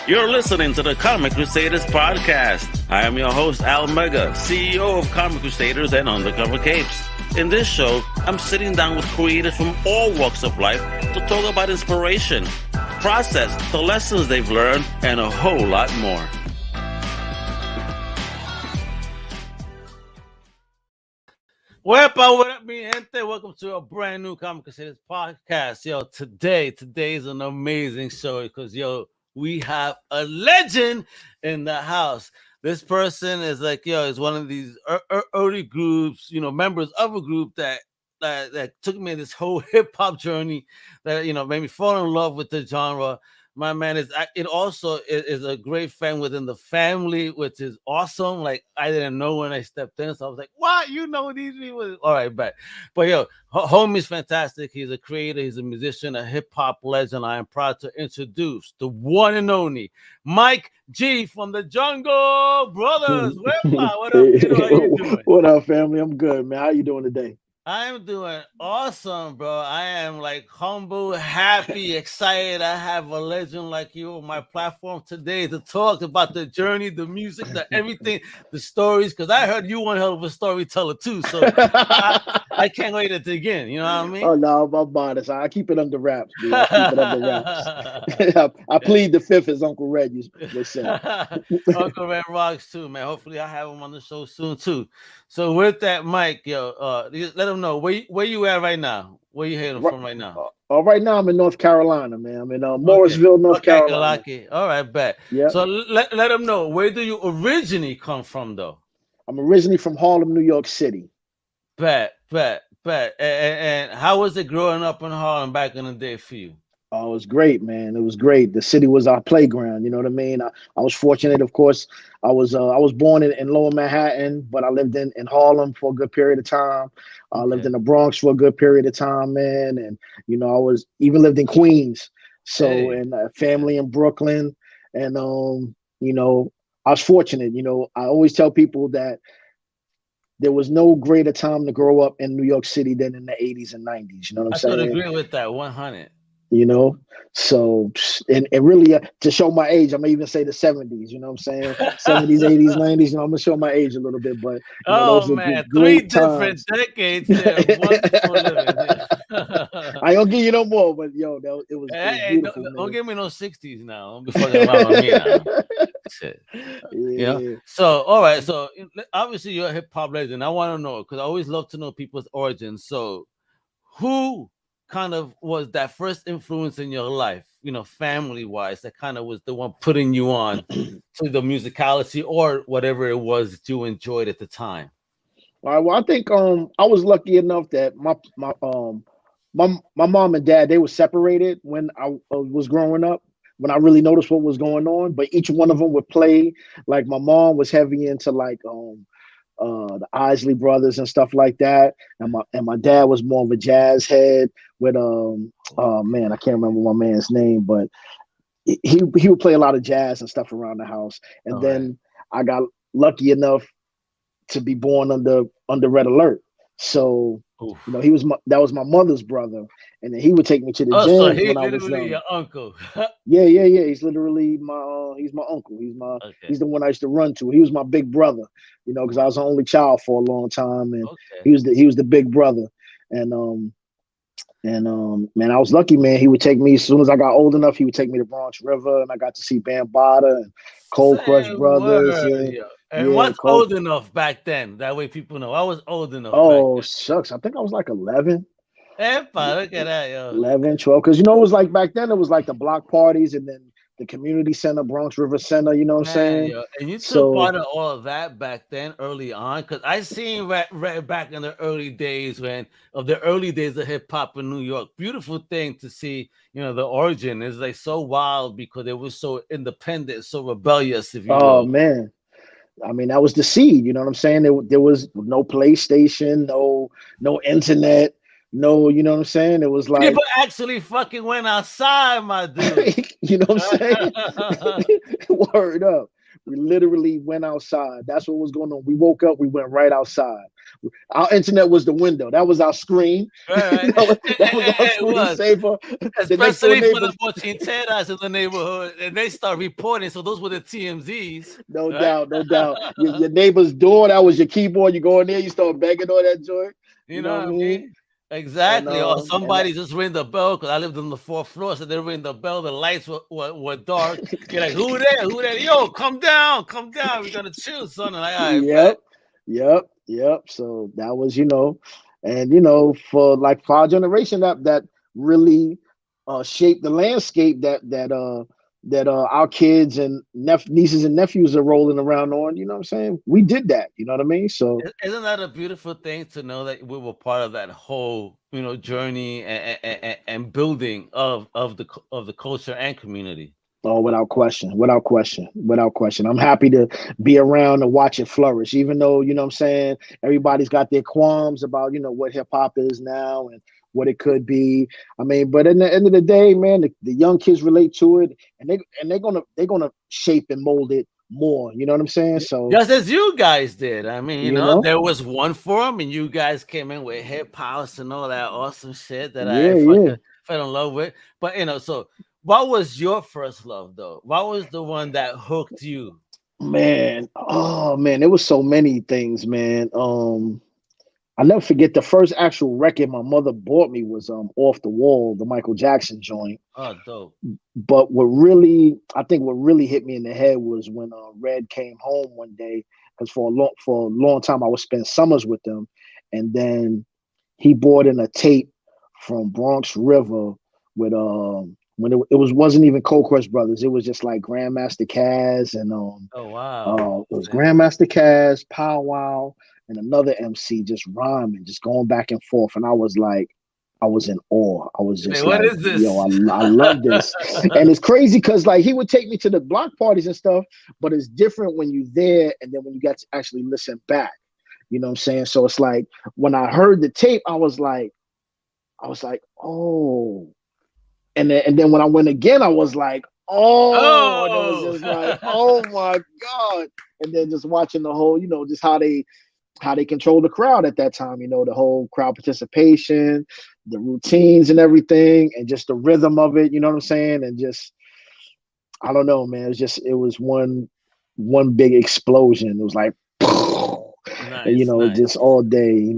You're listening to the Comic Crusaders Podcast. I am your host, Al Mega, CEO of Comic Crusaders and Undercover Capes. In this show, I'm sitting down with creators from all walks of life to talk about inspiration, process, the lessons they've learned, and a whole lot more. What up, mi gente? Welcome to a brand new Comic Crusaders Podcast. Yo, today is an amazing show because, we have a legend in the house. This person is is one of these early groups, members of a group that took me in this whole hip hop journey that, made me fall in love with the genre. My man is a great fan within the family, which is awesome. Like, I didn't know when I stepped in, so I was like, "What? You know these people?" All right, but homie's fantastic. He's a creator, he's a musician, a hip hop legend. I am proud to introduce the one and only Mike G from the Jungle Brothers. What up, kiddo? How you doing? What up, family? I'm good, man. How you doing today? I'm doing awesome, bro. I am humble, happy, excited. I have a legend like you on my platform today to talk about the journey, the music, the everything, the stories. Because I heard you one hell of a storyteller too. So I can't wait to dig in. You know what I mean? Oh no, I'm modest. I keep it under wraps, dude. I keep it under wraps. I plead the fifth, as Uncle Red would say. Uncle Red rocks too, man. Hopefully, I have him on the show soon too. So with that, Mike, let them know where you at right now. Where you hailing from right now? Right now I'm in North Carolina, man. I'm in Morrisville, North Carolina. All right, bet. Yeah. So let them know, where do you originally come from, though? I'm originally from Harlem, New York City. Bet. And how was it growing up in Harlem back in the day for you? Oh, it was great, man. It was great. The city was our playground. You know what I mean? I was fortunate, of course. I was born in Lower Manhattan, but I lived in Harlem for a good period of time. I lived in the Bronx for a good period of time, man. And, I was even lived in Queens. So, and family in Brooklyn. And, I was fortunate. I always tell people that there was no greater time to grow up in New York City than in the 80s and 90s. You know what I'm saying? I agree with that 100. So and really to show my age, I'm gonna even say the 70s. You know what I'm saying? 70s, 80s, 90s. I'm gonna show my age a little bit, but those man, three different decades. There. I don't give you no more, but it was. Don't give me no 60s now. Don't be fucking around with me now. Shit. Yeah. So all right. So obviously you're a hip hop legend. I want to know because I always love to know people's origins. So who kind of was that first influence in your life, family wise, that kind of was the one putting you on to the musicality or whatever it was that you enjoyed at the time? All right. Well, I think I was lucky enough that my mom and dad, they were separated when I was growing up, when I really noticed what was going on. But each one of them would play. Like, my mom was heavy into the Isley Brothers and stuff like that, and my dad was more of a jazz head with I can't remember my man's name, but he would play a lot of jazz and stuff around the house. And then I got lucky enough to be born under Red Alert. So that was my mother's brother, and then he would take me to the gym. So he's literally your uncle. Yeah. He's literally he's my uncle. He's the one I used to run to. He was my big brother, because I was the only child for a long time, and he was the big brother. And man, I was lucky, man. He would take me as soon as I got old enough. He would take me to Bronx River, and I got to see Bambaataa and Cold Crush Brothers. And what's old enough back then? That way people know. I was old enough. Oh, shucks. I think I was like 11. Look at that, yo. 11, 12. Because, it was like back then, it was like the block parties and then the community center, Bronx River Center, you know what I'm saying? Yo. And you took part of all of that back then, early on. Because I seen Red back in the early days of hip hop in New York. Beautiful thing to see, the origin is so wild because it was so independent, so rebellious, if you will. Oh, man. I mean, that was the seed, you know what I'm saying? There was no PlayStation, no internet, no, you know what I'm saying? It was like people actually fucking went outside, my dude. You know what I'm saying? Word up. We literally went outside. That's what was going on. We woke up, we went right outside. Our internet was the window. That was our screen. Right. that was our It screensaver. The next door especially for the neighbors, bochincheras in the neighborhood, and they start reporting. So those were the TMZs. no Right? doubt, no doubt. Your neighbor's door, that was your keyboard. You go in there, you start banging on that joint. You know know what I what I mean? mean? Exactly. Or And somebody just ring the bell because I lived on the 4th floor, so they ring the bell. The lights were dark. You're like, who there? Who there? Yo, come down, come down. We're gonna chill, son. I'm like, all right, bet. yep. So that was, and for our generation, that really shaped the landscape that our kids and nieces and nephews are rolling around on. You know what I'm saying? We did that. You know what I mean? So Isn't that a beautiful thing to know that we were part of that whole, journey and building of the culture and community? oh, without question, without question, without question. I'm happy to be around and watch it flourish, even though, you know what I'm saying, everybody's got their qualms about, what hip hop is now and what it could be. I mean, but in the end of the day, man, the young kids relate to it, and they're gonna shape and mold it more. You know what I'm saying? So Just as you guys did. I mean, you know, there was one forum and you guys came in with hip house and all that awesome shit that I yeah. fell in love with. But so what was your first love though? What was the one that hooked you? Man, oh man, there was so many things, man. I'll never forget the first actual record my mother bought me was Off the Wall, the Michael Jackson joint. Oh, dope. But I think what really hit me in the head was when Red came home one day, because for a long time I would spend summers with them, and then he bought in a tape from Bronx River with when it wasn't even Cold Crush Brothers, it was just like Grandmaster Caz and Oh wow. it was Grandmaster Caz, Pow Wow, and another MC just rhyming, just going back and forth, and I was in awe. I was just What like, is this? yo, I love this. And it's crazy because like he would take me to the block parties and stuff, but it's different when you're there and then when you got to actually listen back. You know what I'm saying? So it's like when I heard the tape, I was like, oh. And then when I went again, I was like, oh. And it was just like, oh my God. And then just watching the whole, just how they control the crowd at that time, the whole crowd participation, the routines and everything, and just the rhythm of it, you know what I'm saying? And just, I don't know, man. It was one big explosion. It was like, nice, and, nice. just all day,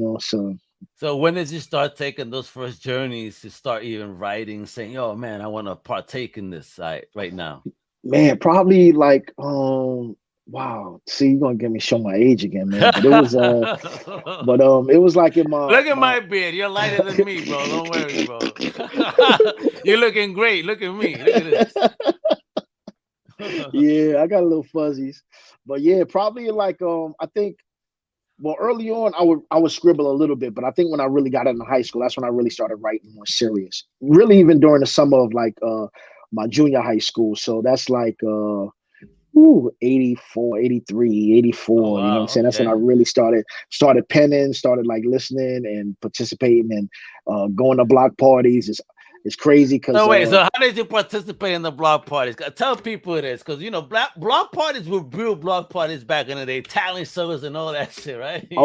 So when did you start taking those first journeys to start even writing, saying, "Oh man, I want to partake in this right now"? Man, probably like wow. See, you're gonna get me show my age again, man. But it was it was like in my look at my beard. You're lighter than me, bro. Don't worry, bro. You're looking great. Look at me. Look at this. Yeah, I got a little fuzzies. But yeah, probably like I think early on I would scribble a little bit, but I think when I really got into high school, that's when I really started writing more serious. Really even during the summer of like my junior high school. So that's like 84, 83, 84. Oh, wow. You know what I'm saying? That's when I really started penning, started like listening and participating and going to block parties. It's crazy because. So wait, so how did you participate in the block parties? Tell people this, because block parties were real block parties back in the day, talent shows and all that shit, right? Yeah.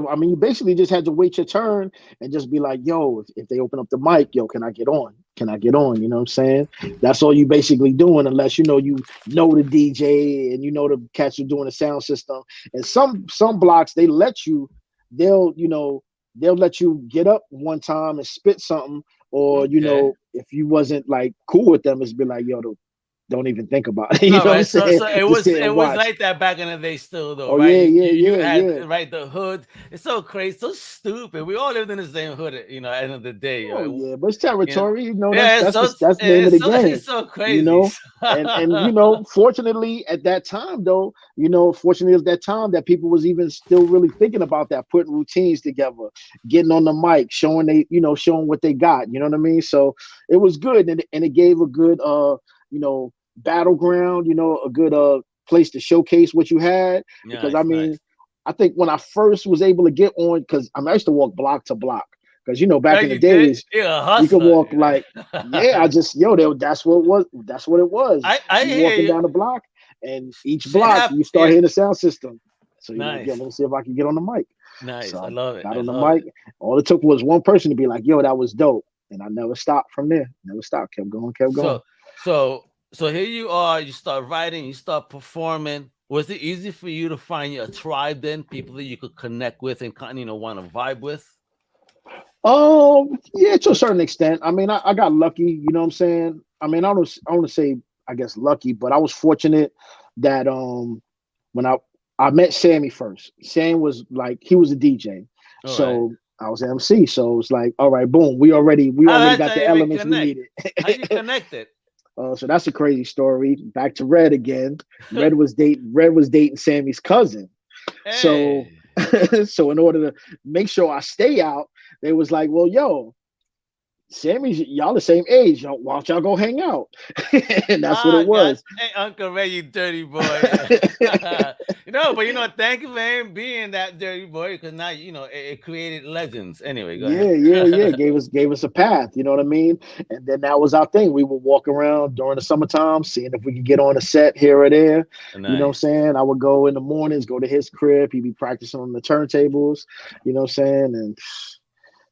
I mean, you basically just had to wait your turn and just be like, yo, if they open up the mic, yo, can I get on? Can I get on? You know what I'm saying? That's all you basically doing, unless you know the DJ and the cats are doing the sound system. And some blocks they'll let you get up one time and spit something, or if you wasn't like cool with them, it's be like, yo, don't even think about it. You know what I'm saying? So it was like that back in the day still though, oh, right? You had right, the hood. It's so crazy, so stupid. We all lived in the same hood, at the end of the day. Oh yeah, but it's territory, that's the name of the game. It's so crazy. And fortunately at that time though, fortunately at that time that people was even still really thinking about that, putting routines together, getting on the mic, showing what they got, you know what I mean? So it was good, and it gave a good battleground, a good place to showcase what you had. Because I mean, nice. I think when I first was able to get on, because I used to walk block to block, because back in the days, you could walk like, that's what it was. I walking down the block, and each Shit block happen- you start yeah. hearing the sound system. So you're like, Nice. yo, let me see if I can get on the mic. Nice. So I love it. got I on the love mic. it. All it took was one person to be like, yo, that was dope. And I never stopped from there. Never stopped. Kept going, kept going. So here you are. You start writing. You start performing. Was it easy for you to find your tribe then, people that you could connect with and kind of want to vibe with? Yeah, to a certain extent. I mean, I got lucky, you know what I'm saying? I mean, I want to say, I guess lucky, but I was fortunate that when I met Sammy first. Sam was like, he was a DJ. All So I was an MC. So it was like, all right, boom, we already that's got how the you elements we connect. needed. How you connected? So that's a crazy story. Back to Red again. Red was dating Sammy's cousin. So Hey. so in order to make sure I stay out, they was like, well, yo, Sammy's, y'all the same age. Why don't y'all go hang out? And that's what it was. Hey, Uncle Ray, you dirty boy. But thank you for him being that dirty boy, because now it created legends. Anyway, go ahead. Yeah. Gave us a path. You know what I mean? And then that was our thing. We would walk around during the summertime, seeing if we could get on a set here or there. Nice. You know what I'm saying? I would go in the mornings, go to his crib. He'd be practicing on the turntables. You know what I'm saying? And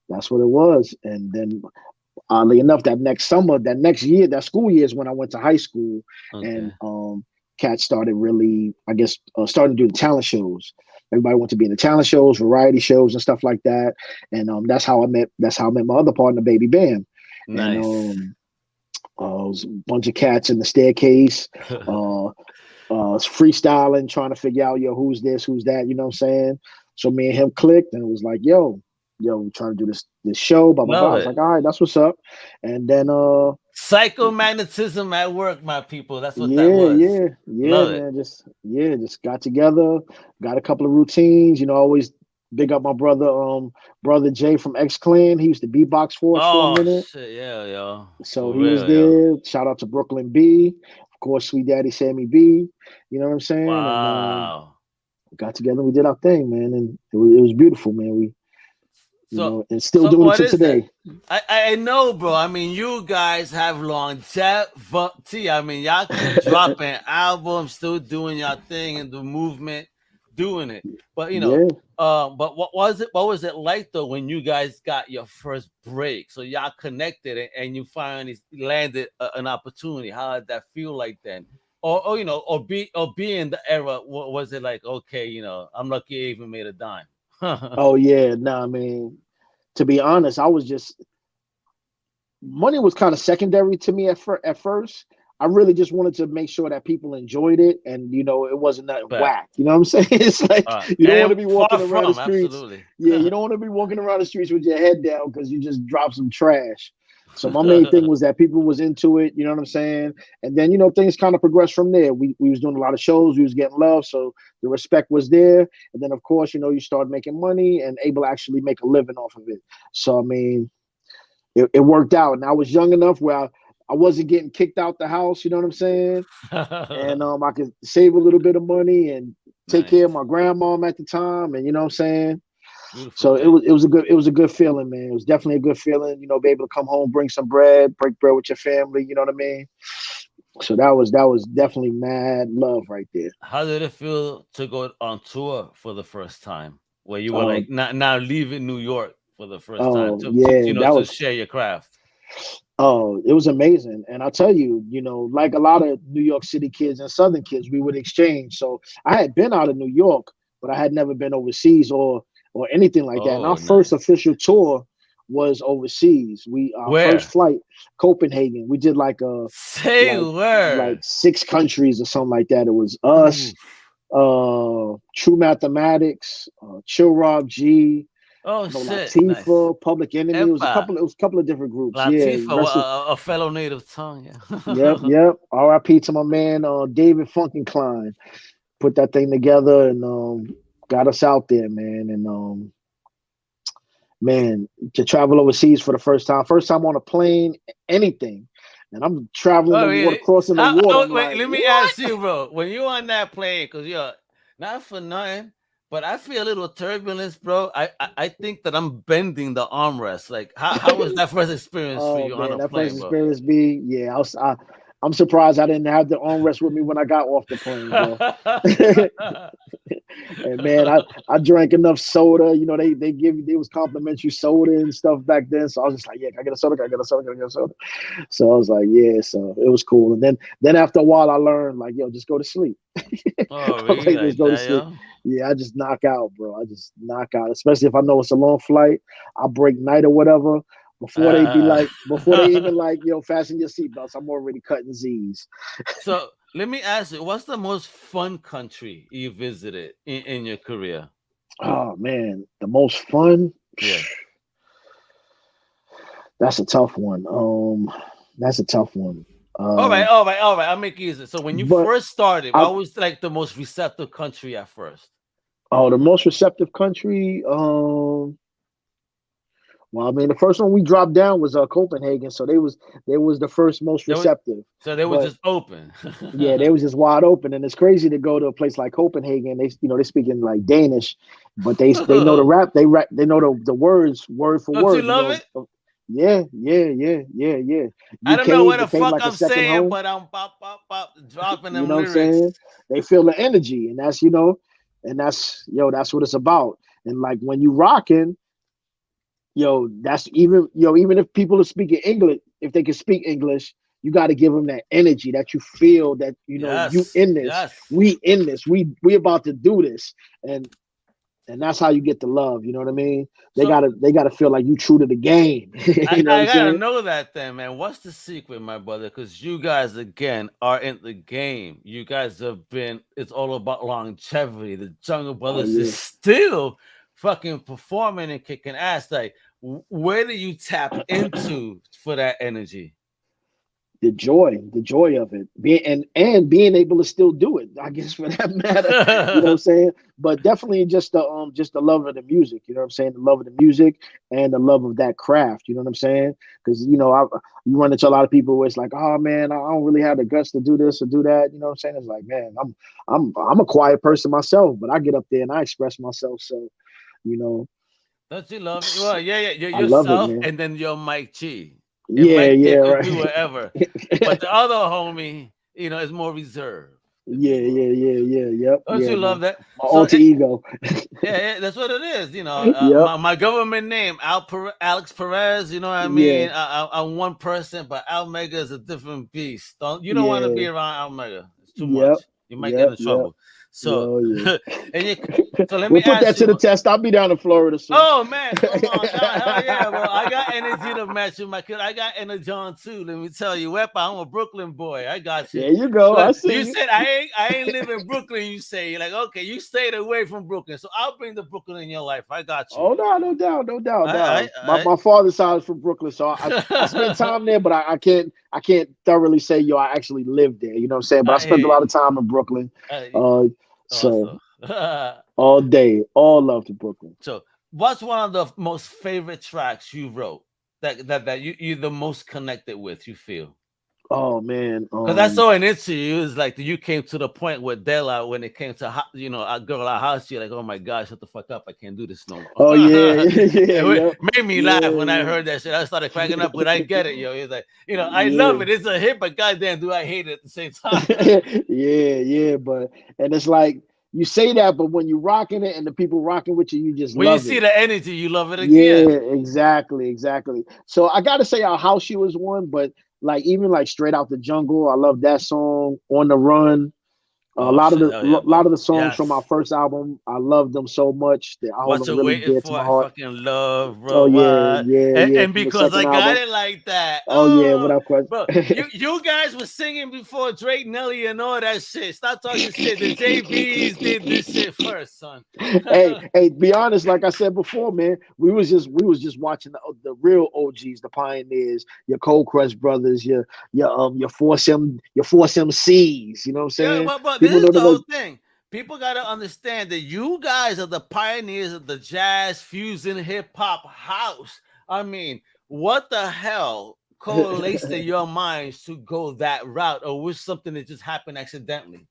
that's what it was. And then oddly enough, that next year, that school year is when I went to high school. Okay. And cats started really, I guess, starting to do the talent shows. Everybody wanted to be in the talent shows, variety shows, and stuff like that. And that's how I met my other partner, Baby Bam. Nice. And it was a bunch of cats in the staircase, freestyling, trying to figure out, yo, who's this, who's that, you know what I'm saying? So me and him clicked, and it was like, yo, we're trying to do this show, blah, blah, blah. I was like, all right, that's what's up. And then psychomagnetism at work, my people. That's what that was. Yeah, Love man. Just got together, got a couple of routines, always big up my brother Jay from Acclaimed. He used to beatbox for us for a minute. Shit, yeah, yo. So he was there. Yo. Shout out to Brooklyn B. Of course, Sweet Daddy Sammy B. You know what I'm saying? Wow. And got together, we did our thing, man, and it was beautiful, man. And still doing it to today. I know, bro. I mean, you guys have longevity. I mean, y'all keep dropping albums, still doing your thing and the movement, doing it. But but what was it like though when you guys got your first break? So y'all connected and you finally landed an opportunity. How did that feel like then? Or be in the era? Was it like, okay, I'm lucky I even made a dime? Oh yeah, no, I mean, to be honest, money was kind of secondary to me at first. I really just wanted to make sure that people enjoyed it, and it wasn't nothing whack. You know what I'm saying? It's like you don't want to be walking around the streets. Absolutely. Yeah, you don't want to be walking around the streets with your head down because you just dropped some trash. So my main thing was that people was into it, you know what I'm saying? And then, things kind of progressed from there. We was doing a lot of shows, we was getting love, so the respect was there. And then, of course, you start making money and able to actually make a living off of it. So, I mean, it worked out. And I was young enough where I wasn't getting kicked out the house, you know what I'm saying? And I could save a little bit of money and take care of my grandmom at the time, and you know what I'm saying? Beautiful, so it was a good feeling, man. It was definitely a good feeling, be able to come home, bring some bread, break bread with your family, you know what I mean? So that was definitely mad love right there. How did it feel to go on tour for the first time? Where you were like now leaving New York for the first time to share your craft? Oh, it was amazing. And I'll tell you, like a lot of New York City kids and Southern kids, we would exchange. So I had been out of New York, but I had never been overseas or anything like that. And our first official tour was overseas. First flight, Copenhagen. We did like like 6 countries or something like that. It was us, True Mathematics, Chill Rob G. Oh shit! Latifah, nice. Public Enemy. It was a couple of different groups. Latifah, a fellow native tongue. Yeah. Yep. R.I.P. to my man, David Funkenklein. Put that thing together and got us out there, man. And man, to travel overseas for the first time on a plane, anything. And I'm traveling the water, crossing the water. Let me ask you, bro. When you on that plane, because you're not for nothing, but I feel a little turbulence, bro. I think that I'm bending the armrest. Like, how was that first experience for you on a plane, first experience, B? Yeah, I'm surprised I didn't have the armrest with me when I got off the plane, bro. And man, I drank enough soda. You know, they was complimentary soda and stuff back then. So I was just like, yeah, can I get a soda? Can I get a soda? Can I get a soda? So I was like, yeah. So it was cool. And then after a while, I learned like, yo, just go to sleep. Oh, really? Just go to sleep. Yeah, I just knock out, bro. I just knock out, especially if I know it's a long flight. I break night or whatever. Before they even like, yo, fasten your seatbelts, I'm already cutting Z's. So let me ask you, what's the most fun country you visited in your career? Oh man, the most fun? Yeah. That's a tough one. That's a tough one. All right. I'll make it easy. So when you first started, what was like the most receptive country at first? Oh, the most receptive country. Well, I mean, the first one we dropped down was Copenhagen, so they was the first most receptive. So they were just open. Yeah, they was just wide open, and it's crazy to go to a place like Copenhagen. They speak in like Danish, but they know the rap. They know the words word for word. You love it? Yeah. I don't know what the fuck I'm saying, home. But I'm pop dropping them lyrics. What I'm saying? They feel the energy, and that's that's what it's about. And like when you rocking. That's even if people are speaking English, if they can speak English, you got to give them that energy that you feel that you in this, we in this, we about to do this, and that's how you get the love. You know what I mean? They gotta feel like you true to the game. I gotta know that then, man. What's the secret, my brother? Because you guys again are in the game. You guys have been. It's all about longevity. The Jungle Brothers is still fucking performing and kicking ass. Like, where do you tap into for that energy? The joy of it, being able to still do it, I guess, for that matter. You know what I'm saying? But definitely just the love of the music. You know what I'm saying? The love of the music and the love of that craft. You know what I'm saying? Because you run into a lot of people where it's like, oh man, I don't really have the guts to do this or do that. You know what I'm saying? It's like, man, I'm a quiet person myself, but I get up there and I express myself. So. Don't you love it? Well, yeah. You're yourself, and then you're Mike G. Right. Do whatever. But the other homie, is more reserved. Yep. Don't you love that? My alter ego. Yeah, that's what it is. My government name, Alex Perez. You know what I mean? I'm one person, but Almega is a different beast. You don't want to be around Almega. It's too much. You might get in trouble. So, so let me put that to the test. I'll be down in Florida soon. Oh man, come on, hell yeah, bro! I got energy to match with my kid. I got energy on too. Let me tell you, Wepa, I'm a Brooklyn boy. I got you. There you go. I see. You said I ain't live in Brooklyn. You say you're like, okay, you stayed away from Brooklyn, so I'll bring the Brooklyn in your life. I got you. Oh no doubt. My father's side is from Brooklyn, so I spent time there, but I can't thoroughly say I actually lived there. You know what I'm saying? But I spent a lot of time in Brooklyn. So all day, all love to Brooklyn. So what's one of the most favorite tracks you wrote that you're the most connected with, you feel? Oh man, because I saw an interview. It's like you came to the point with Della when it came to a girl at house. You're like, oh my gosh, shut the fuck up! I can't do this no more. Oh yeah. It made me laugh when I heard that shit. I started cracking up, but I get it, yo. It's like I love it. It's a hit, but goddamn, do I hate it at the same time? yeah, but it's like. You say that, but when you're rocking it and the people rocking with you, you just when love it. When you see the energy, you love it again. Yeah, exactly. So I got to say our house shoe is one, but even Straight Out the Jungle, I love that song. On the Run. A lot of the songs from our first album, I love them so much that I hold them really dear to my heart. I fucking love, bro. Oh yeah. And because I got it like that. Oh yeah, without question. Bro, you guys were singing before Drake, Nelly, and all that shit. Stop talking shit. The JBs did this shit first, son. hey, be honest. Like I said before, man, we was just watching the real OGs, the pioneers, your Cold Crush brothers, your Force MCs. You know what I'm saying? Yeah, but this is the whole thing. People got to understand that you guys are the pioneers of the jazz, fusion, hip hop house. I mean, what the hell correlates in your minds to go that route, or was something that just happened accidentally?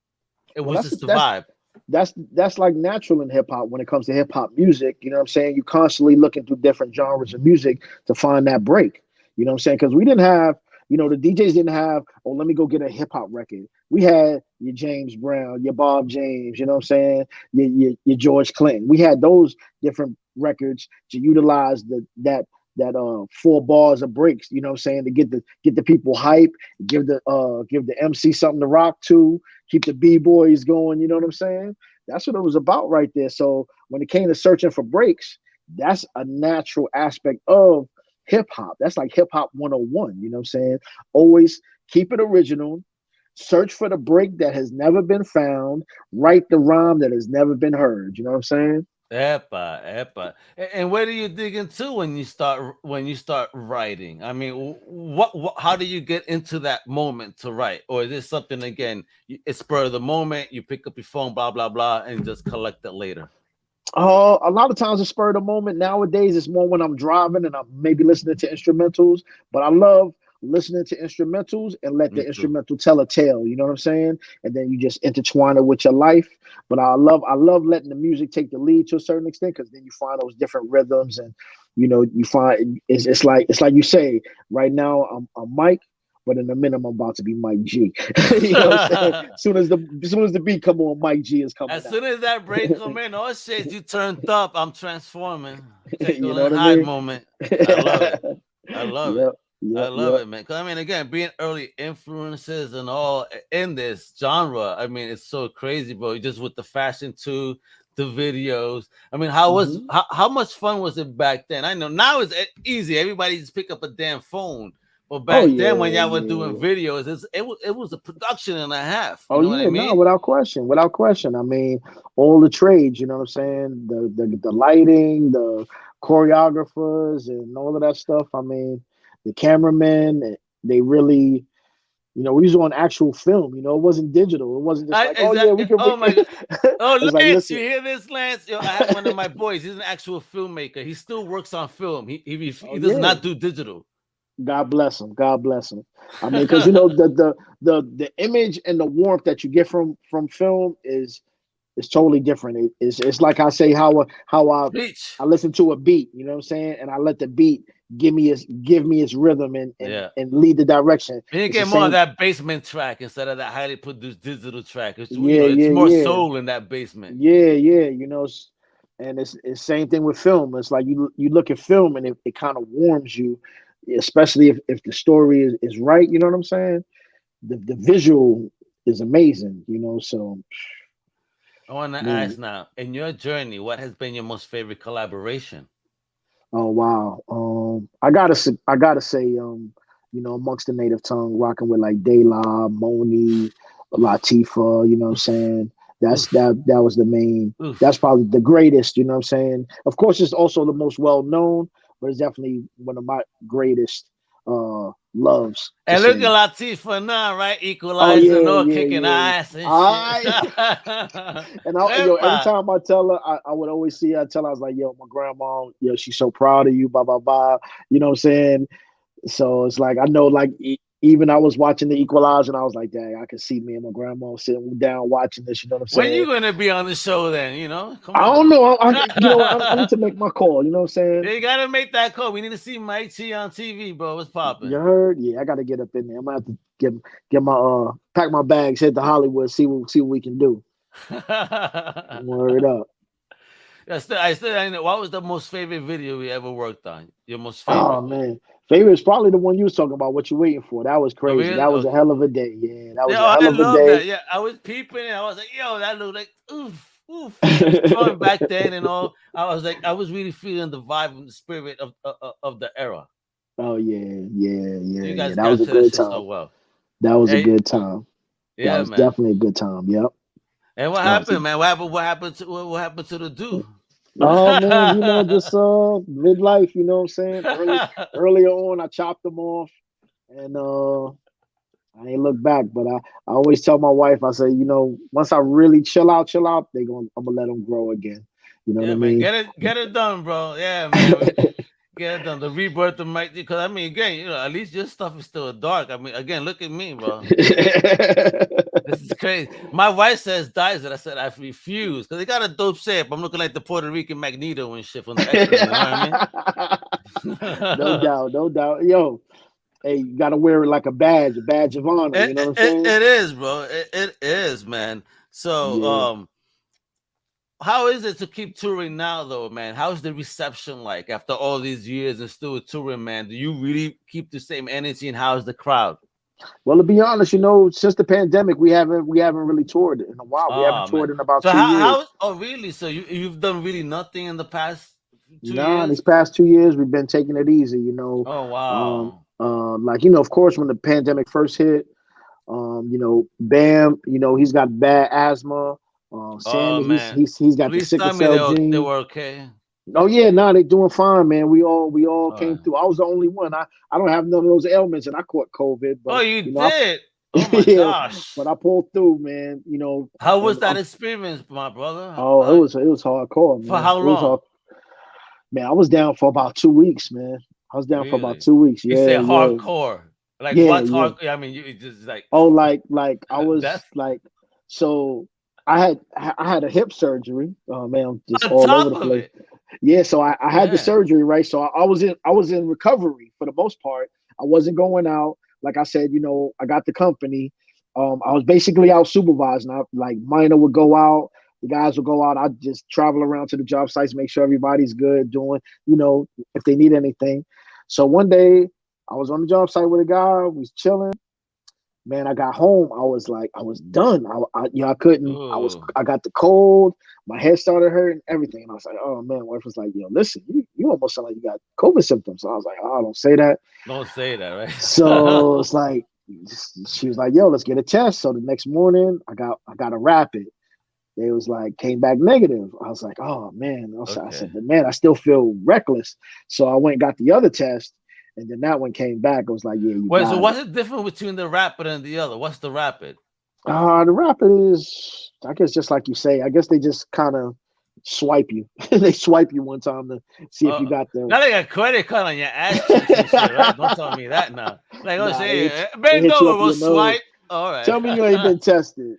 It was just the vibe. That's like natural in hip hop when it comes to hip hop music. You know what I'm saying? You constantly looking through different genres of music to find that break. You know what I'm saying? Because we didn't have You know, the DJs didn't have, oh, let me go get a hip hop record. We had your James Brown, your Bob James, you know what I'm saying? Your George Clinton. We had those different records to utilize that 4 bars of breaks, you know what I'm saying, to get the people hype, give the MC something to rock to, keep the B-boys going, you know what I'm saying? That's what it was about right there. So when it came to searching for breaks, that's a natural aspect of hip hop. That's like hip hop 101, you know what I'm saying? Always keep it original, search for the break that has never been found, write the rhyme that has never been heard, you know what I'm saying? Epa. And where do you dig into when you start writing? I mean, what how do you get into that moment to write? Or is this something, again, it's spur of the moment, you pick up your phone, blah blah blah, and just collect it later? A lot of times it's spur of the moment. Nowadays it's more when I'm driving and I'm maybe listening to instrumentals, but I love listening to instrumentals and let Me the too. instrumental tell a tale, you know what I'm saying? And then you just intertwine it with your life. But I love letting the music take the lead to a certain extent, because then you find those different rhythms, and you know, you find it's like you say, right now I'm Mike, but in a minute I'm about to be Mike G. You know what I'm saying? As soon as the beat come on, Mike G is coming As out. soon as that break come in, oh shit, you turned up. I'm transforming. You Jekyll know and what I Hyde mean? moment. I love it. I love it. Yep, I yep, love yep. it, man. Because I mean, again, being early influences and all in this genre, I mean, it's so crazy, bro. Just with the fashion too, the videos. I mean, Hmm. how much fun was it back then? I know now it's easy. Everybody just pick up a damn phone. But Oh back then, when yeah, y'all were doing yeah. videos, it was a production and a half. You Oh know what I yeah, no, mean? without question, without question. I mean, all the trades, you know what I'm saying? The lighting, the choreographers, and all of that stuff. I mean, the cameramen, they really, you know, we was on actual film. You know, it wasn't digital. It wasn't just I like, oh yeah, exactly. we Oh my can. god. Oh, It's like, Lance, you listen, hear this, Lance? Yo, I have one of my boys. He's an actual filmmaker. He still works on film. He oh does yeah, not do digital. God bless him. God bless him. I mean, because you know the image and the warmth that you get from film is it's totally different. It's like I say how Preach. I listen to a beat, you know what I'm saying, and I let the beat give me its rhythm and Yeah. lead the direction. And you It's the get more of same. that basement track instead of that highly produced digital track. It's, Yeah, it's yeah, more yeah, soul in that basement. yeah. You know, and it's same thing with film. It's like you look at film and it kind of warms you, especially if the story is right. You know what I'm saying? The visual is amazing. You know, so I want to ask man. now, in your journey, what has been your most favorite collaboration? Oh wow. I gotta say, you know, amongst the native tongue, rocking with like De La, Moni, Latifah, you know what I'm Oof, saying? That's oof, that was the main, that's oof. probably the greatest, you know what I'm saying? Of course it's also the most well known, but it's definitely one of my greatest loves to And look at sing. Latifah now, right? Oh Equalizing, yeah, all yeah, kicking yeah. ass and shit. I and every Epa. time I tell her, I would always see her, I tell her, I was like, yo, my grandma, yo, she's so proud of you, blah, blah, blah. You know what I'm saying? So it's like I know, like even I was watching the Equalizer, and I was like, dang, I can see me and my grandma sitting down watching this. You know what I'm When saying? you gonna be on the show then? You know, come I on. don't know. You know, I need to make my call. You know what I'm saying? You gotta make that call. We need to see Mike Chi on TV, bro. What's popping? You heard? Yeah, I got to get up in there. I'm gonna have to get my pack my bags, head to Hollywood, see what we can do. Word up. I know. What was the most favorite video we ever worked on? Your most Oh favorite? man, favorite is probably the one you was talking about. What you waiting for? That was Oh, crazy. really? That was a Okay. hell of a day. Yeah, that was Yeah, a oh, hell I of a love day. that. Yeah, I was peeping and I was like, yo, that looked like oof, oof. Showing back then and all. I was like, I was really feeling the vibe and the spirit of the era. Oh yeah, yeah, You yeah. guys That was a captured that good shit so time. well. That was a Hey, good time. That yeah, was man. definitely a good time. Yep. And what That was a, happened, man? What happened to the dude? oh man, you know, just midlife, you know what I'm saying? Earlier on I chopped them off, and I ain't look back, but I always tell my wife, I say, you know, once I really chill out, I'm gonna let them grow again. You know what I Yeah, man. mean? Get it done, bro. Yeah, man. Get it done. The rebirth of Mike. Because I mean, again, at least your stuff is still dark. I mean, again, look at me, bro. This is crazy. My wife says dies it. I said I refuse because they got a dope shape. I'm looking like the Puerto Rican Magneto and shit from the X Men. You know what I mean? No doubt, no doubt. Yo, hey, you gotta wear it like a badge of honor. You know what I'm saying? It is, bro. It is, man. So, Yeah. how is it to keep touring now, though, man? How's the reception like after all these years and still touring, man? Do you really keep the same energy, and how's the crowd? Well, to be honest, since the pandemic, we haven't really toured in a while. We haven't Oh man. toured in about So 2 years. how oh really? So you've done really nothing in the past 2 years? These past 2 years, we've been taking it easy. Oh wow. Like of course, when the pandemic first hit, Bam, he's got bad asthma. Oh Sammy, he's man. he's he's got the Please sickle tell me cell they gene. were okay. Oh yeah, they doing fine, man. We all All came right. through. I was the only one. I don't have none of those ailments, and I caught COVID, Oh, but you I did. Oh my yeah, but gosh. I pulled through, man. How was And that experience, my brother? it was hardcore, For man. how It was hard. long? Man, I was down for about 2 weeks, man. I was down for about Really? 2 weeks. You say Yeah, yeah, hardcore. Like yeah, what's yeah. hard? I mean, you just like Oh, like I that's was like, so I had a hip surgery. Oh man, I'm just on all over top the of place. it. Yeah, so I had the Man. surgery, right? So I was in recovery for the most part. I wasn't going out. Like I said, I got the company. I was basically out supervising. Like Minor would go out, the guys would go out. I'd just travel around to the job sites, make sure everybody's good, doing, if they need anything. So one day I was on the job site with a guy, we was chilling. Man, I got home. I was like, I was done. I couldn't. Ooh. I got the cold. My head started hurting, everything. And I was like, oh man. Wife was like, yo, listen, you almost sound like you got COVID symptoms. So I was like, oh, don't say that. Don't say that, So right? it's like, she was like, yo, let's get a test. So the next morning, I got a rapid. They was like, came back negative. I was like, oh man. I Okay. said, but man, I still feel reckless. So I went and got the other test. And then that one came back. I was like, yeah, you Wait, so got it. what's the difference between the rapid and the other? What's the rapid? The rapid is, I guess, just like you say. I guess they just kind of swipe you. They swipe you one time to see if you got the. Not like a credit card on your ass cheeks and shit, right? Don't tell me that now. Like, oh, Nah, say, they bend hit you over, up we'll your nose. swipe. All right. Tell me you ain't been tested.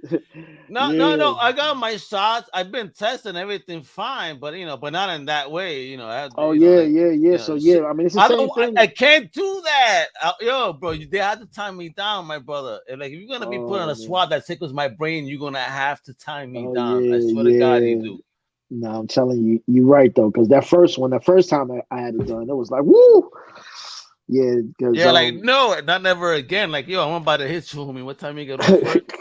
No, no, Yeah. no. I got my shots. I've been testing everything fine, but but not in that way. Oh yeah, Like, yeah, yeah. So shit. yeah, I mean it's the I same don't. thing. I can't do that. Yo, bro, they have to tie me down, my brother. Like, if you're gonna be put on Oh a man. swab that tickles my brain, you're gonna have to tie me Oh down. I yeah, swear to God, you yeah. do. No, I'm telling you, you're right though, because the first time I had it done, it was like woo. Yeah, because Yeah, like no, not never again. Like, yo, I'm about to hit you, homie. What time you get off work?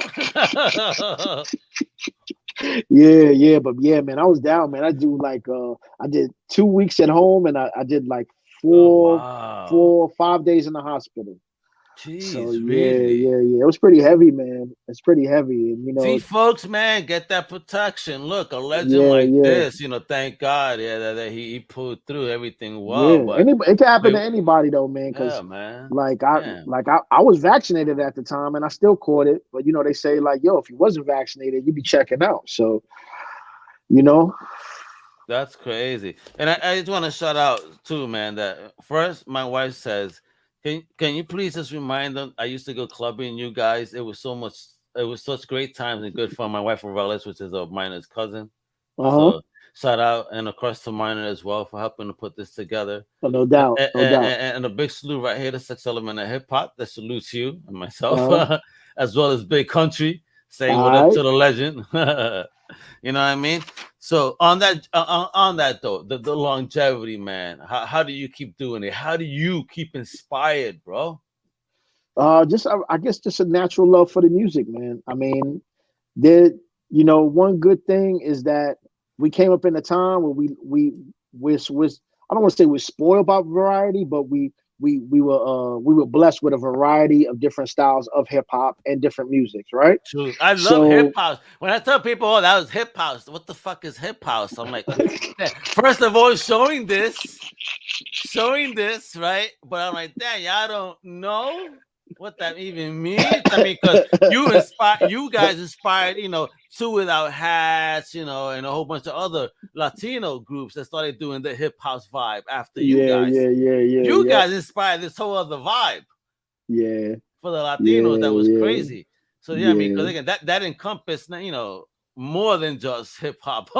yeah, yeah, but yeah, man, I was down, man. I did 2 weeks at home, and I did like Oh four, wow. 4 5 days in the hospital. So Jeez, yeah, really? yeah, yeah. It was pretty heavy, man. It's pretty heavy, and See, folks, man, get that protection. Look, a legend yeah, like yeah, this, thank God, yeah, that he pulled through everything well. yeah. But It can happen wait, to anybody though, man. yeah, Because man, like I yeah, like I was vaccinated at the time, and I still caught it. But they say like, yo, if you wasn't vaccinated, you'd be checking out. So you know, that's crazy. And I just want to shout out too, man. That first, my wife says, "Can you please just remind them? I used to go clubbing. You guys, it was so much. It was such great times and good fun. My wife Relish, which is a miner's cousin. uh huh. So shout out and across to Miner as well for helping to put this together. No And, doubt, and, no doubt. and a big salute right here to Sex Element of Hip Hop that salutes you and myself, Uh huh. as well as Big Country saying what All up right. to the legend. You know what I mean? So on that though, the longevity, man. How do you keep doing it? How do you keep inspired, bro? Just I guess just a natural love for the music, man. I mean, there, one good thing is that we came up in a time where was I don't want to say we're spoiled by variety, but we were blessed with a variety of different styles of hip hop and different musics, right? True. I love hip So house. When I tell people, "Oh, that was hip house," what the fuck is hip house? I'm like, first of all, showing this, right? But I'm like, damn, y'all don't know what that even means. I mean, because you guys inspired, Two Without Hats, and a whole bunch of other Latino groups that started doing the hip house vibe after you yeah, guys. yeah, yeah, yeah, You yeah, guys inspired this whole other vibe yeah, for the Latinos. That was yeah, crazy. So yeah, I mean, because yeah. again, that encompassed, more than just hip hop.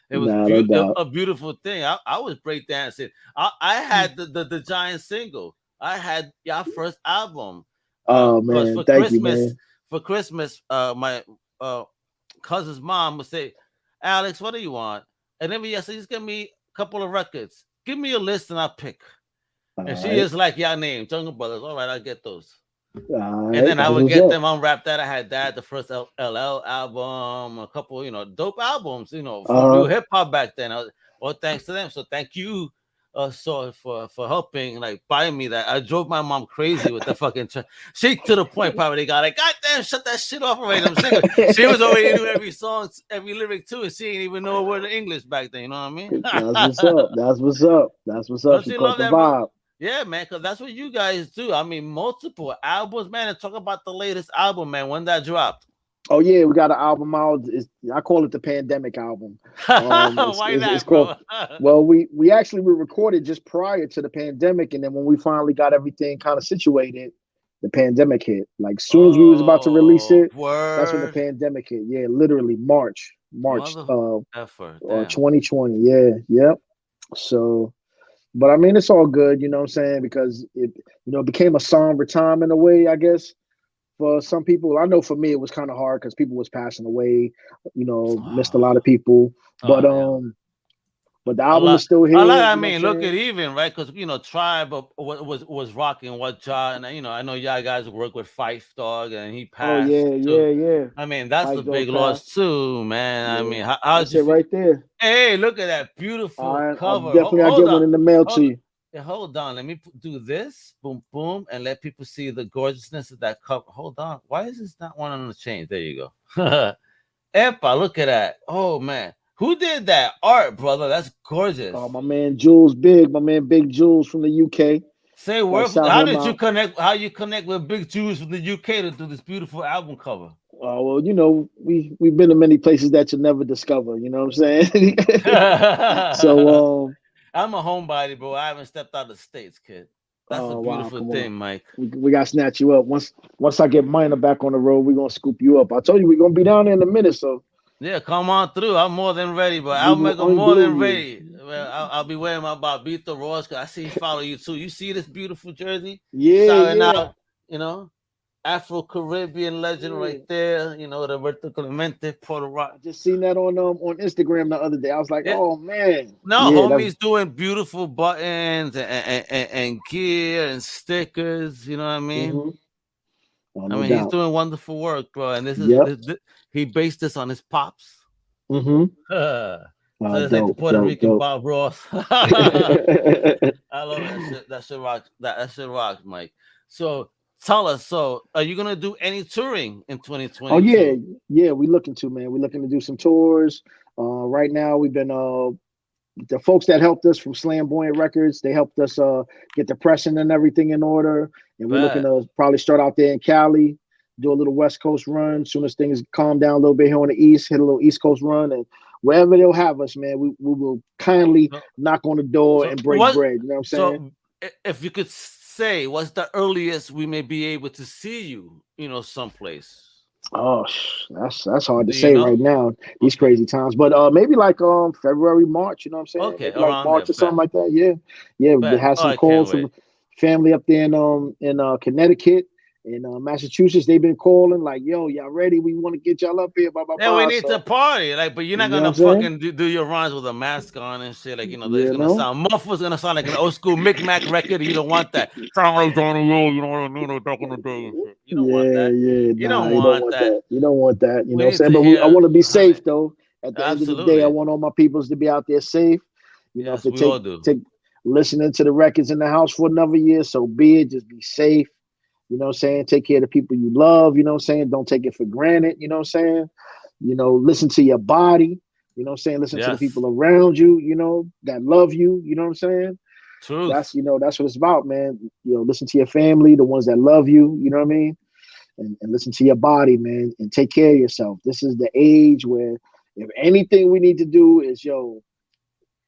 It was No doubt. a beautiful thing. I was breakdancing. I had the giant single. I had your first album. Oh Because man, thank you, man. For Christmas, my cousin's mom would say, "Alex, what do you want?" And then I said, "Just give me a couple of records. Give me a list, and I'll pick." All And she right, is like, "Your name, Jungle Brothers." All right, I'll get those. all And right, then I that's would what's get up. them unwrapped. That I had that the first LL album, a couple, dope albums, for real Uh, hip hop back then. Well, thanks to them. So thank you, so for helping like buy me that. I drove my mom crazy with the fucking. She to the point probably they got like, God damn, shut that shit off already. I'm sick. She was already knew every song, every lyric too, and she didn't even know a word of English back then. You know what that's what's I mean? up. That's what's up. That's what's up. Don't She you caught love the that, bro? vibe. Yeah, man, because that's what you guys do. I mean, multiple albums, man. And talk about the latest album, man. When that dropped. Oh yeah, we got an album out. I call it the pandemic album. Why It's that, called. bro? Well, we actually were recorded just prior to the pandemic, and then when we finally got everything kind of situated, the pandemic hit. Like soon as we was about to release Oh, it, that's when the word. pandemic hit. Yeah, literally March, Mother effort. Damn. 2020. Yeah, yep. So, but I mean, it's all good. You know what I'm saying? Because it became a somber time in a way, I guess for some people. I know for me it was kind of hard because people was passing away, missed a lot of people. But Oh, yeah. but the A album lot, is still a lot. here, I you know mean, what I'm look at saying? even right because Tribe was rocking what Ja, and I know y'all guys work with Fife Dog, and he Oh passed yeah, too. yeah, yeah. I mean, that's a Five big Dog loss Pass. too, man. I Yeah. mean, how'd That's you it feel? right there. Hey, look at that beautiful I cover. definitely I'll Hold get one on, in the mail to hold you. yeah, hold on. Let me do this. Boom, boom, and let people see the gorgeousness of that cup. Hold on. Why is this not one on the change? There you go. Epa, look at that. Oh man, who did that art, brother? That's gorgeous. My man Jules Big, my man Big Jules from the UK. Say Gotta word. shout How him did you out. connect? How you connect with Big Jews from the UK to do this beautiful album cover? Well, we've been to many places that you'll never discover, you know what I'm saying? So I'm a homebody, bro. I haven't stepped out of the states, kid. That's a oh wow, beautiful come on. thing, Mike. We gotta snatch you up. Once I get Minor back on the road, we're gonna scoop you up. I told you we're gonna be down there in a minute, so Yeah, come on through. I'm more than ready, but we I'll will make them more unglue than you. ready. Well, I'll be wearing my Barbito Ross because I see follow you too. You see this beautiful jersey? Yeah, Shouting yeah, out, you know, Afro Caribbean legend yeah. right there. Roberto Clemente, Puerto Rico. I just seen that on Instagram the other day. I was like, Yeah, oh man. no, Yeah, that's homie's doing beautiful buttons and gear and stickers. You know what I mean? mm-hmm. Oh, I no mean, he's doubt. doing wonderful work, bro. And Yep. he based this on his pops. Mm-hmm. So it's like the Dope, Puerto dope, Rican dope. Bob Ross. I love that shit. That shit rocks. That shit rocks, Mike. So tell us. So are you gonna do any touring in Oh yeah, 2022? yeah. We looking to man. We looking to do some tours. Right now we've been the folks that helped us from Slamboyant Records. They helped us get the pressing and everything in order. And we're looking Bet. to probably start out there in Cali, do a little West Coast run. Soon as things calm down a little bit here on the East, hit a little East Coast run, and wherever they'll have us, man, we will kindly So, knock on the door so and break what? bread. You know what I'm saying? So if you could say, what's the earliest we may be able to see you? Someplace. Oh, that's hard to Do you say right know? now, these Okay. crazy times. But maybe like February, March, you know what I'm saying? Okay. Maybe like Around there. March or something Bet. like that. Yeah. Yeah, we Bet. had Oh, some I can't calls wait. from family up there in Connecticut and Massachusetts. They've been calling like, yo, y'all ready? We want to get y'all up here, blah blah Yeah, we blah. need to So party. Like, but you're not you know what gonna I'm saying? fucking do your runs with a mask on and shit. Like, it's You gonna know? sound muffled. It's gonna sound like an old school Micmac record. You don't want that. Sound like Johnny O, you know what I mean? Like back in the day and shit. You don't want Yeah, that. yeah, You nah, don't you don't want want that. that. You don't want that. You know We what I'm need saying? to But I hear. want to be I mean, safe though. At the end of the day, I absolutely. want all my peoples to be out there safe. If Yes, they we all do. take listening to the records in the house for another year, so be it. Just be safe. You know what I'm saying? Take care of the people you love. You know what I'm saying? Don't take it for granted. You know what I'm saying? Listen to your body. You know what I'm saying? Listen to the Yes. people around you, that love you. You know what I'm saying? Truth. That's what it's about, man. Listen to your family, the ones that love you. You know what I mean? And listen to your body, man, and take care of yourself. This is the age where if anything we need to do is,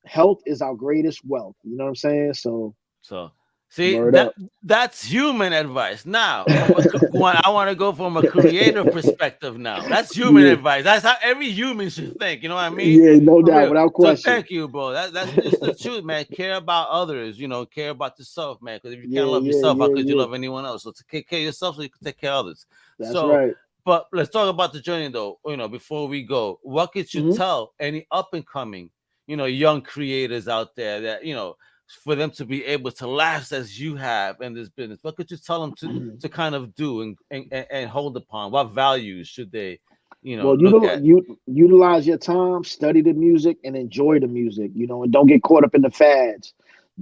health is our greatest wealth. You know what I'm saying? So So See, Word up. that's human advice. Now, I want to go from a creator perspective now. That's human advice. That's how every human should think. You know what I mean? Yeah, no For doubt, real. without question. So thank you, bro. That's just the truth, man. Care about others. You know, care about yourself, man. Because if you can't love yourself, how could you love anyone else? So to take care of yourself, so you can take care of others. That's so, right. But let's talk about the journey, though. You know, before we go, what could you tell any up and coming, young creators out there that for them to be able to last as you have in this business? What could you tell them to kind of do and hold upon? What values should they, look at? Utilize your time, study the music, and enjoy the music, and don't get caught up in the fads.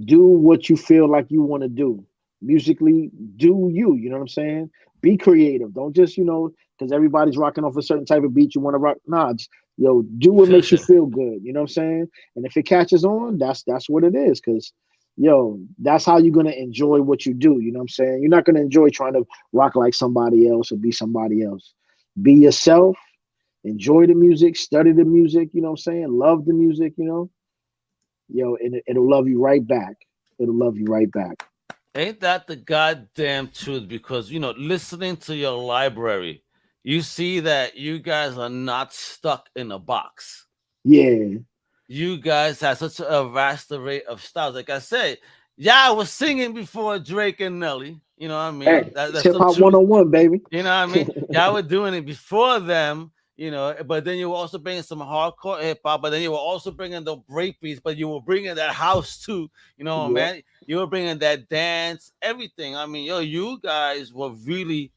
Do what you feel like you want to do. Musically, do you know what I'm saying? Be creative. Don't just, because everybody's rocking off a certain type of beat you want to rock. Nah, just, do what makes you feel good. You know what I'm saying? And if it catches on, that's what it is. Because, that's how you're going to enjoy what you do. You know what I'm saying? You're not going to enjoy trying to rock like somebody else or be somebody else. Be yourself. Enjoy the music. Study the music. You know what I'm saying? Love the music, and it'll love you right back. It'll love you right back. Ain't that the goddamn truth? Because, listening to your library, you see that you guys are not stuck in a box. Yeah. You guys have such a vast array of styles. Like I said, I was singing before Drake and Nelly. You know what I mean? Hey, that's hip hop 101, baby. You know what I mean? Y'all were doing it before them, but then you were also bringing some hardcore hip hop, but then you were also bringing the break beats, but you were bringing that house too. Man, you were bringing that dance, everything. I mean, you guys were really,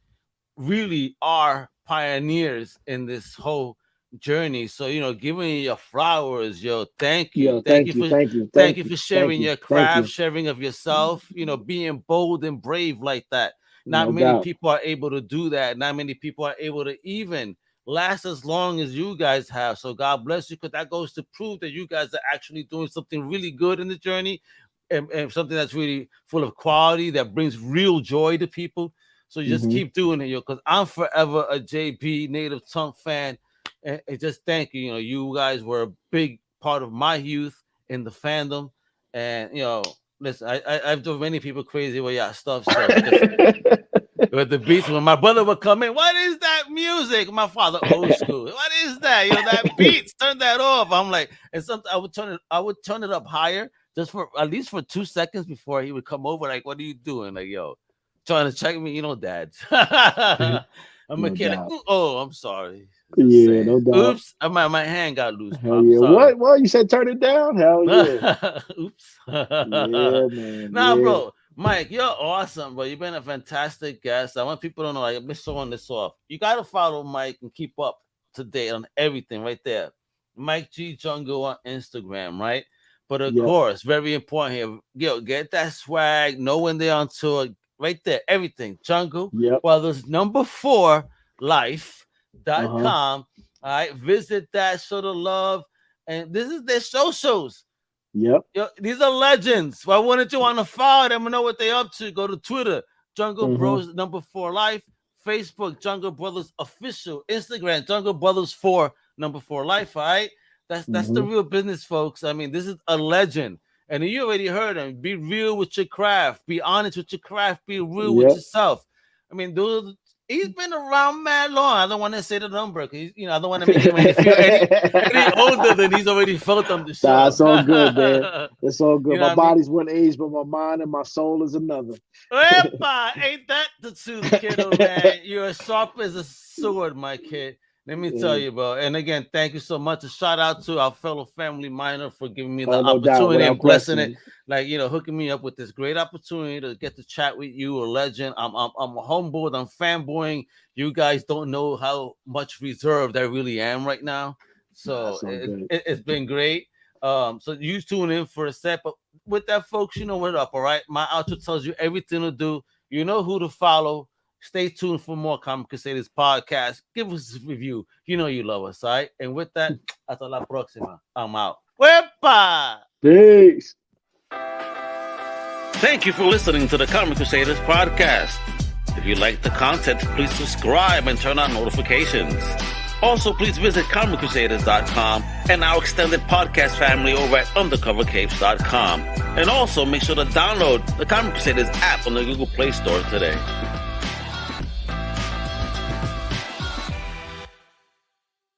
really are pioneers in this whole journey. So, giving you your flowers, thank you. Thank you for sharing your craft, sharing of yourself, being bold and brave like that. Not many people are able to do that. Not many people are able to even last as long as you guys have. So God bless you, because that goes to prove that you guys are actually doing something really good in the journey, and something that's really full of quality, that brings real joy to people. So you just keep doing it, because I'm forever a JB Native Tongue fan. And just thank you. You guys were a big part of my youth in the fandom. And, listen, I've done many people crazy with y'all stuff. So with the beats, when my brother would come in, what is that music? My father, old school. What is that? That beats, turn that off. I'm like, and sometimes I would turn it up higher, just for at least for 2 seconds before he would come over. Like, what are you doing? Like, trying to check me, Dad. I'm a kid. Like, oh, I'm sorry. Yeah, no doubt. Oops, my hand got loose. Hell yeah. What? You said turn it down? Hell yeah. Oops. Yeah, man. Nah, bro. Mike, you're awesome, bro. You've been a fantastic guest. I want people to know, I've been showing this off. You got to follow Mike and keep up to date on everything right there. Mike G Jungle on Instagram, right? But of course, very important here. Get that swag. Know when they're on tour. Right there, everything. Jungle. Well, there's #4 life.com. All right, visit that, show the love, and this is their socials. These are legends. Why wouldn't you want to follow them and know what they're up to? Go to Twitter, Jungle Bros #4 Life, Facebook, Jungle Brothers Official, Instagram, Jungle Brothers 4 #4 Life. All right, that's the real business, folks. I mean, this is a legend. And you already heard him. Be real with your craft. Be honest with your craft. Be real with yourself. I mean, he's been around mad long. I don't want to say the number, because I don't want to make him feel any older than he's already felt on the show. Nah, it's all good, man. It's all good. My body's one age, but my mind and my soul is another. Epa, ain't that the truth, kiddo, man? You're as sharp as a sword, my kid. Let me tell you, bro. And again, thank you so much. A shout out to our fellow family miner for giving me the opportunity and blessing it. Like, hooking me up with this great opportunity to get to chat with you, a legend. I'm humbled. I'm fanboying. You guys don't know how much reserved I really am right now. So it's been great. So you tune in for a sec. But with that, folks, you know what up, all right? My outro tells you everything to do. You know who to follow. Stay tuned for more Comic Crusaders podcast. Give us a review. You know you love us, all right? And with that, hasta la próxima. I'm out. Wepa! Peace. Thank you for listening to the Comic Crusaders podcast. If you like the content, please subscribe and turn on notifications. Also, please visit comiccrusaders.shop and our extended podcast family over at undercovercapes.com. And also, make sure to download the Comic Crusaders app on the Google Play Store today.